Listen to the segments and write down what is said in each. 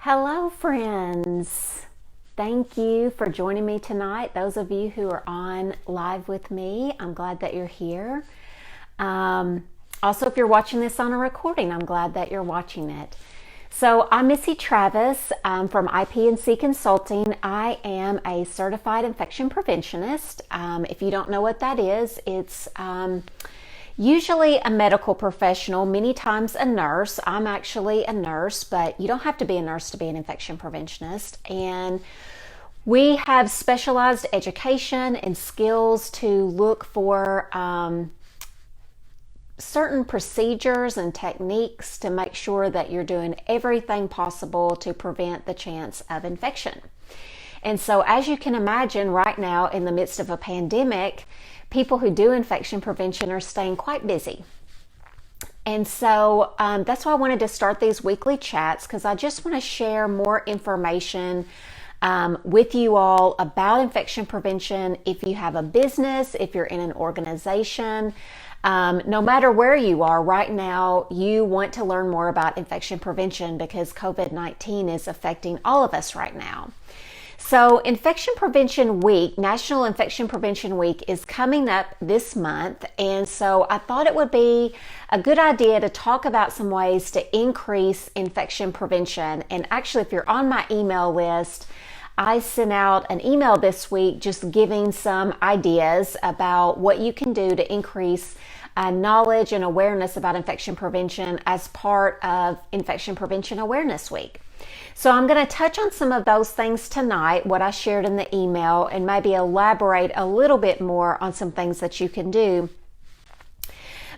Hello, friends. Thank you for joining me tonight. Those of you who are on live with me, I'm glad that you're here. Also, if you're watching this on a recording, I'm glad that you're watching it. So I'm Missy Travis from IP&C Consulting. I am a certified infection preventionist. If you don't know what that is, it's usually a medical professional, many times a nurse. I'm actually a nurse, but you don't have to be a nurse to be an infection preventionist. And we have specialized education and skills to look for certain procedures and techniques to make sure that you're doing everything possible to prevent the chance of infection. And so, as you can imagine, right now in the midst of a pandemic, people who do infection prevention are staying quite busy. And so that's why I wanted to start these weekly chats, because I just want to share more information with you all about infection prevention. If you have a business, if you're in an organization, no matter where you are right now, you want to learn more about infection prevention because COVID-19 is affecting all of us right now. So Infection Prevention Week, National Infection Prevention Week, is coming up this month. And so I thought it would be a good idea to talk about some ways to increase infection prevention. And actually, if you're on my email list, I sent out an email this week just giving some ideas about what you can do to increase knowledge and awareness about infection prevention as part of Infection Prevention Awareness Week. So I'm going to touch on some of those things tonight, what I shared in the email, and maybe elaborate a little bit more on some things that you can do.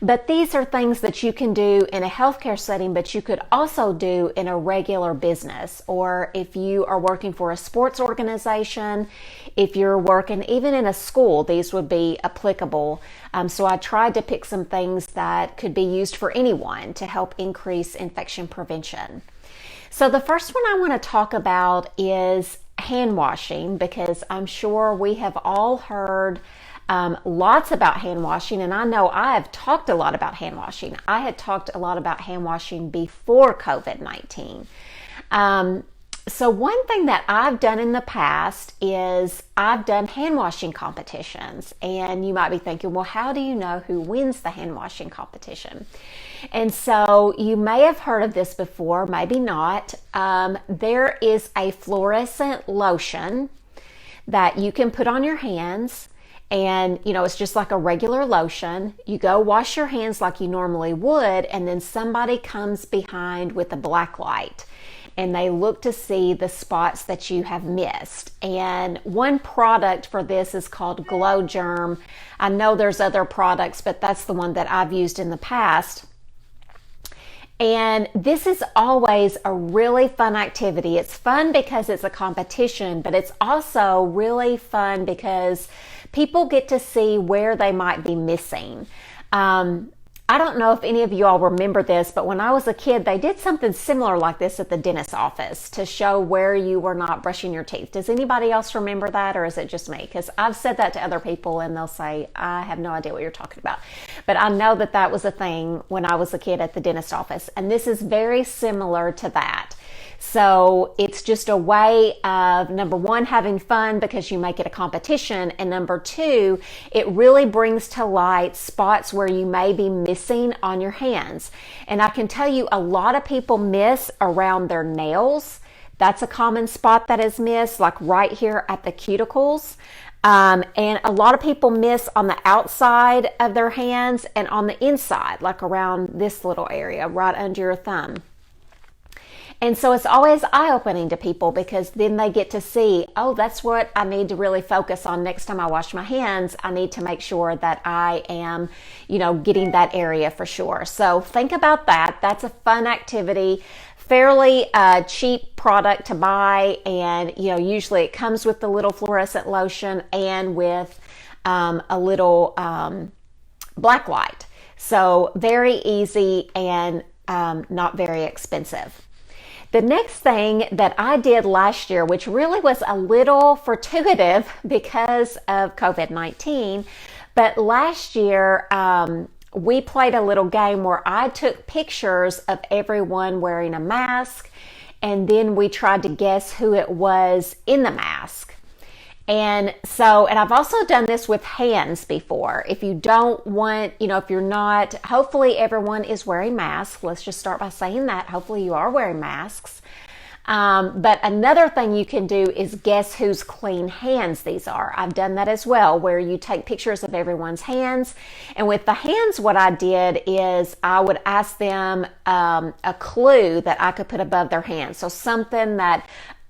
But these are things that you can do in a healthcare setting, but you could also do in a regular business, or if you are working for a sports organization, if you're working even in a school, these would be applicable. So I tried to pick some things that could be used for anyone to help increase infection prevention. So the first one I want to talk about is hand washing, because I'm sure we have all heard lots about hand washing, and I know I have talked a lot about hand washing. I had talked a lot about hand washing before COVID-19. So one thing that I've done in the past is I've done hand washing competitions. And you might be thinking, well, how do you know who wins the hand washing competition? And so you may have heard of this before, maybe not. There is a fluorescent lotion that you can put on your hands. And, it's just like a regular lotion. You go wash your hands like you normally would, and then somebody comes behind with a black light and they look to see the spots that you have missed. And one product for this is called Glow Germ. I know there's other products, but that's the one that I've used in the past. And this is always a really fun activity. It's fun because it's a competition, but it's also really fun because people get to see where they might be missing. I don't know if any of you all remember this, but when I was a kid, they did something similar like this at the dentist's office to show where you were not brushing your teeth. Does anybody else remember that, or is it just me? Because I've said that to other people and they'll say, I have no idea what you're talking about. But I know that that was a thing when I was a kid at the dentist's office. And this is very similar to that. So it's just a way of, number one, having fun because you make it a competition. And number two, it really brings to light spots where you may be missing on your hands. And I can tell you a lot of people miss around their nails. That's a common spot that is missed, like right here at the cuticles. And a lot of people miss on the outside of their hands and on the inside, like around this little area right under your thumb. And so it's always eye-opening to people because then they get to see, oh, that's what I need to really focus on next time I wash my hands. I need to make sure that I am, getting that area for sure. So think about that. That's a fun activity, fairly cheap product to buy. And, usually it comes with the little fluorescent lotion and with a little black light. So very easy and not very expensive. The next thing that I did last year, which really was a little fortuitous because of COVID-19, but last year we played a little game where I took pictures of everyone wearing a mask and then we tried to guess who it was in the mask. And I've also done this with hands before. If you don't want, if you're not, hopefully everyone is wearing masks. Let's just start by saying that. Hopefully you are wearing masks. But another thing you can do is guess whose clean hands these are. I've done that as well, where you take pictures of everyone's hands. And with the hands, what I did is I would ask them a clue that I could put above their hands. So something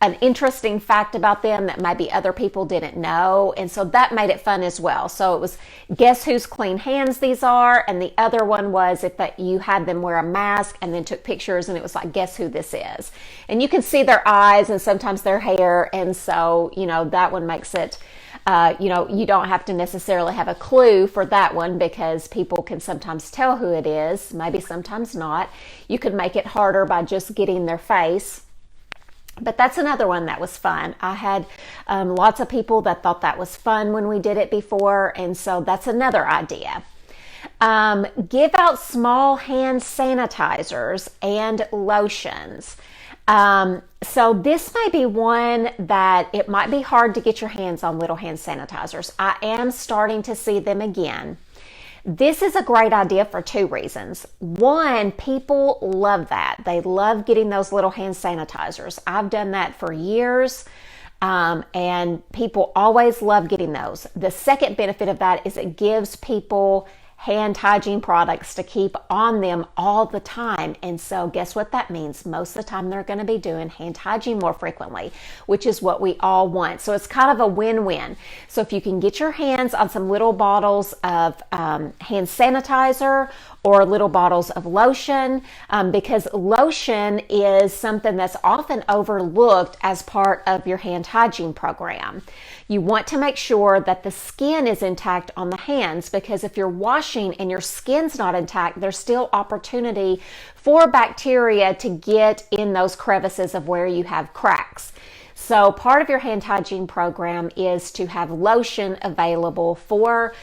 an interesting fact about them that maybe other people didn't know. And so that made it fun as well. So it was guess whose clean hands these are. And the other one was if you had them wear a mask and then took pictures, and it was like, guess who this is? And you can see their eyes and sometimes their hair. And so, that one makes it, you don't have to necessarily have a clue for that one because people can sometimes tell who it is, maybe sometimes not. You could make it harder by just getting their face. But that's another one that was fun. I had lots of people that thought that was fun when we did it before, and so that's another idea. Give out small hand sanitizers and lotions. So this may be one that it might be hard to get your hands on little hand sanitizers. I am starting to see them again. This is a great idea for two reasons. One, people love that. They love getting those little hand sanitizers. I've done that for years, and people always love getting those. The second benefit of that is it gives people hand hygiene products to keep on them all the time. And so guess what that means? Most of the time they're going to be doing hand hygiene more frequently, which is what we all want. So it's kind of a win-win. So if you can get your hands on some little bottles of hand sanitizer or little bottles of lotion, because lotion is something that's often overlooked as part of your hand hygiene program. You want to make sure that the skin is intact on the hands, because if you're washing and your skin's not intact, there's still opportunity for bacteria to get in those crevices of where you have cracks. So part of your hand hygiene program is to have lotion available for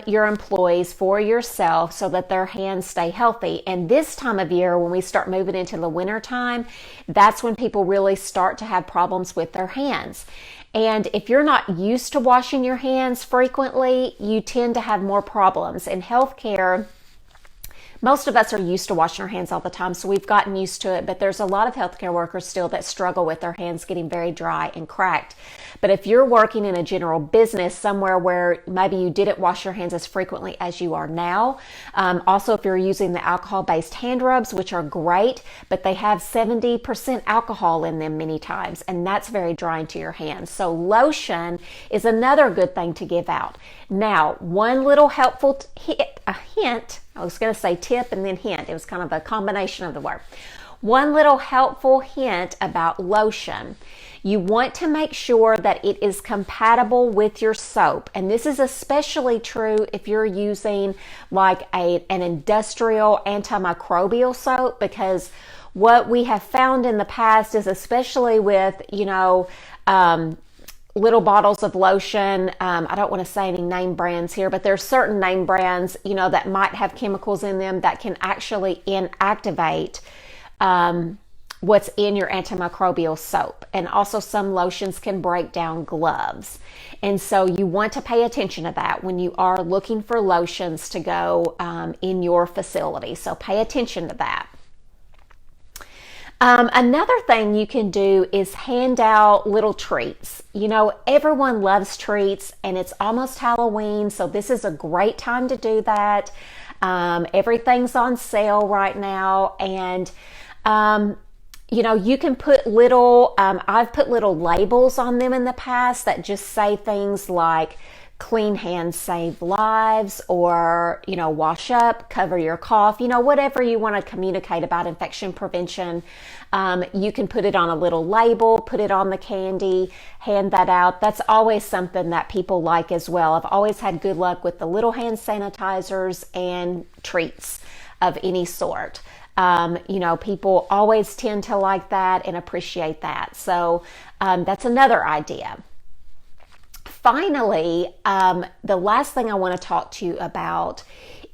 your employees, for yourself, so that their hands stay healthy. And this time of year, when we start moving into the winter time, that's when people really start to have problems with their hands. And if you're not used to washing your hands frequently, you tend to have more problems. In healthcare, most of us are used to washing our hands all the time, so we've gotten used to it, but there's a lot of healthcare workers still that struggle with their hands getting very dry and cracked. But if you're working in a general business somewhere where maybe you didn't wash your hands as frequently as you are now, also if you're using the alcohol-based hand rubs, which are great, but they have 70% alcohol in them many times, and that's very drying to your hands. So lotion is another good thing to give out. Now, one little helpful hint, I was going to say tip and then hint. It was kind of a combination of the word. One little helpful hint about lotion. You want to make sure that it is compatible with your soap. And this is especially true if you're using like an industrial antimicrobial soap, because what we have found in the past is, especially with, little bottles of lotion. I don't want to say any name brands here, but there's certain name brands, that might have chemicals in them that can actually inactivate what's in your antimicrobial soap. And also some lotions can break down gloves. And so you want to pay attention to that when you are looking for lotions to go in your facility. So pay attention to that. Another thing you can do is hand out little treats. Everyone loves treats, and it's almost Halloween, so this is a great time to do that. Everything's on sale right now, and you can put little, I've put little labels on them in the past that just say things like clean hands save lives, or, wash up, cover your cough, whatever you want to communicate about infection prevention. You can put it on a little label, put it on the candy, hand that out. That's always something that people like as well. I've always had good luck with the little hand sanitizers and treats of any sort. People always tend to like that and appreciate that. So that's another idea. Finally, the last thing I want to talk to you about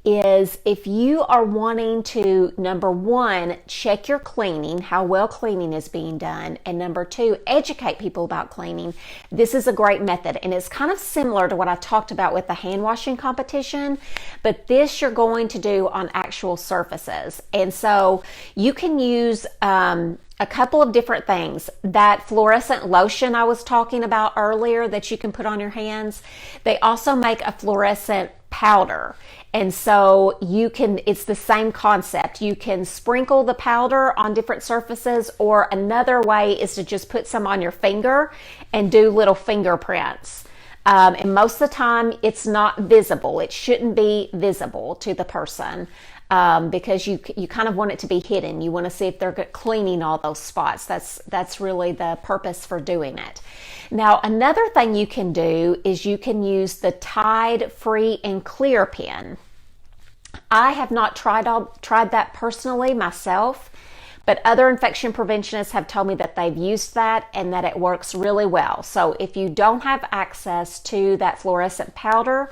is if you are wanting to, number one, check your cleaning, how well cleaning is being done, and number two, educate people about cleaning, this is a great method. And it's kind of similar to what I talked about with the hand washing competition, but this you're going to do on actual surfaces. And so you can use a couple of different things. That fluorescent lotion I was talking about earlier that you can put on your hands, they also make a fluorescent powder. And so it's the same concept. You can sprinkle the powder on different surfaces, or another way is to just put some on your finger and do little fingerprints. And most of the time it's not visible. It shouldn't be visible to the person. Because you kind of want it to be hidden. You want to see if they're cleaning all those spots. That's really the purpose for doing it. Now, another thing you can do is you can use the Tide Free and Clear pen. I have not tried that personally myself, but other infection preventionists have told me that they've used that and that it works really well. So if you don't have access to that fluorescent powder,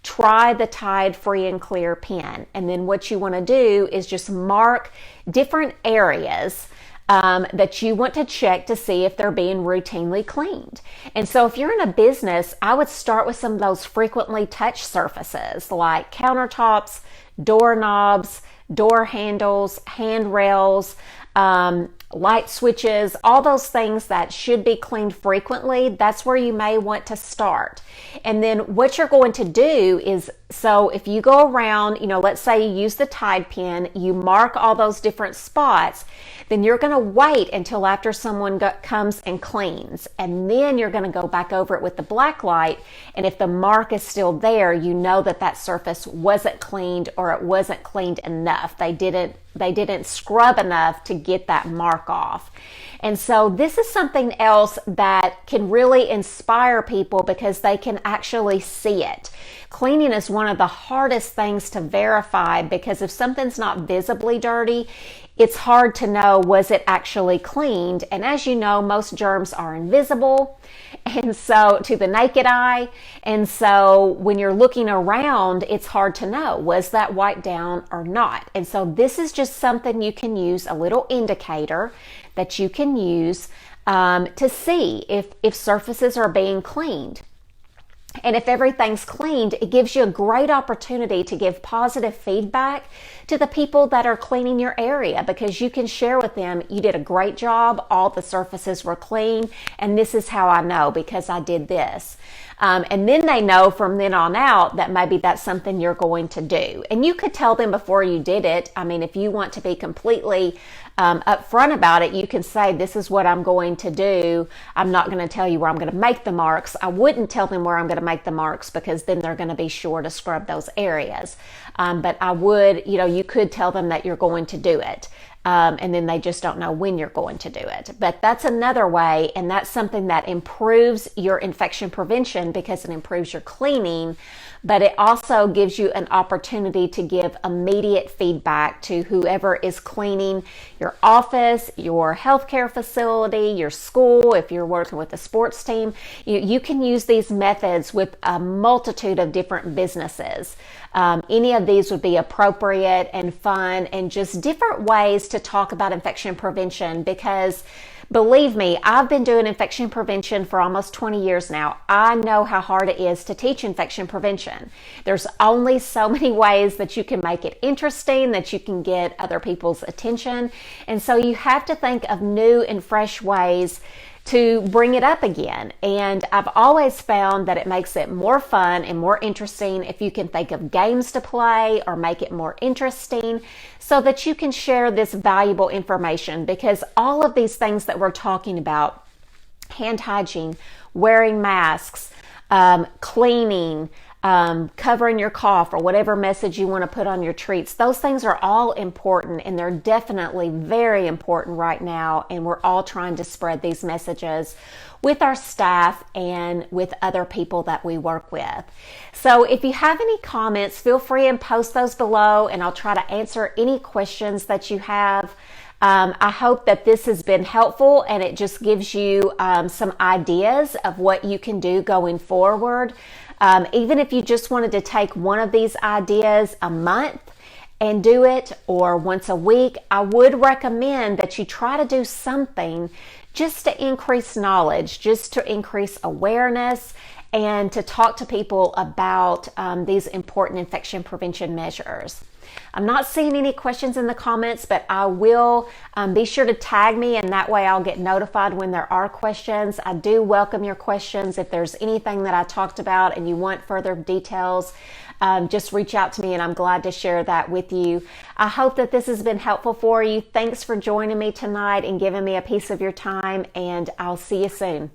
try the Tide Free and Clear pen. And then what you want to do is just mark different areas that you want to check to see if they're being routinely cleaned. And so if you're in a business, I would start with some of those frequently touched surfaces like countertops, doorknobs, door handles, handrails, light switches, all those things that should be cleaned frequently. That's where you may want to start. And then what you're going to do is, so if you go around, let's say you use the Tide pen, you mark all those different spots, then you're going to wait until after someone comes and cleans. And then you're going to go back over it with the black light. And if the mark is still there, you know that surface wasn't cleaned, or it wasn't cleaned enough. They didn't scrub enough to get that mark off. And so this is something else that can really inspire people because they can actually see it. Cleaning is one of the hardest things to verify because if something's not visibly dirty, it's hard to know, was it actually cleaned? And as you know, most germs are invisible, and so to the naked eye. And so when you're looking around, it's hard to know, was that wiped down or not? And so this is just something you can use, a little indicator that you can use to see if surfaces are being cleaned. And if everything's cleaned, it gives you a great opportunity to give positive feedback to the people that are cleaning your area, because you can share with them, you did a great job, all the surfaces were clean, and this is how I know because I did this. And then they know from then on out that maybe that's something you're going to do. And you could tell them before you did it. I mean, if you want to be completely upfront about it, you can say, this is what I'm going to do. I'm not going to tell you where I'm going to make the marks. I wouldn't tell them where I'm going to make the marks because then they're going to be sure to scrub those areas. But I would, you could tell them that you're going to do it. And then they just don't know when you're going to do it. But that's another way, and that's something that improves your infection prevention because it improves your cleaning, but it also gives you an opportunity to give immediate feedback to whoever is cleaning your office, your healthcare facility, your school. If you're working with a sports team, you can use these methods with a multitude of different businesses. Any of these would be appropriate and fun and just different ways to talk about infection prevention because believe me, I've been doing infection prevention for almost 20 years now. I know how hard it is to teach infection prevention. There's only so many ways that you can make it interesting, that you can get other people's attention. And so you have to think of new and fresh ways to bring it up again. And I've always found that it makes it more fun and more interesting if you can think of games to play or make it more interesting so that you can share this valuable information, because all of these things that we're talking about, hand hygiene, wearing masks, cleaning, covering your cough, or whatever message you want to put on your treats. Those things are all important, and they're definitely very important right now. And we're all trying to spread these messages with our staff and with other people that we work with. So if you have any comments, feel free and post those below, and I'll try to answer any questions that you have. I hope that this has been helpful, and it just gives you some ideas of what you can do going forward. Even if you just wanted to take one of these ideas a month and do it, or once a week, I would recommend that you try to do something just to increase knowledge, just to increase awareness, and to talk to people about these important infection prevention measures. I'm not seeing any questions in the comments, but I will be sure to tag me, and that way I'll get notified when there are questions. I do welcome your questions. If there's anything that I talked about and you want further details, just reach out to me and I'm glad to share that with you. I hope that this has been helpful for you. Thanks for joining me tonight and giving me a piece of your time, and I'll see you soon.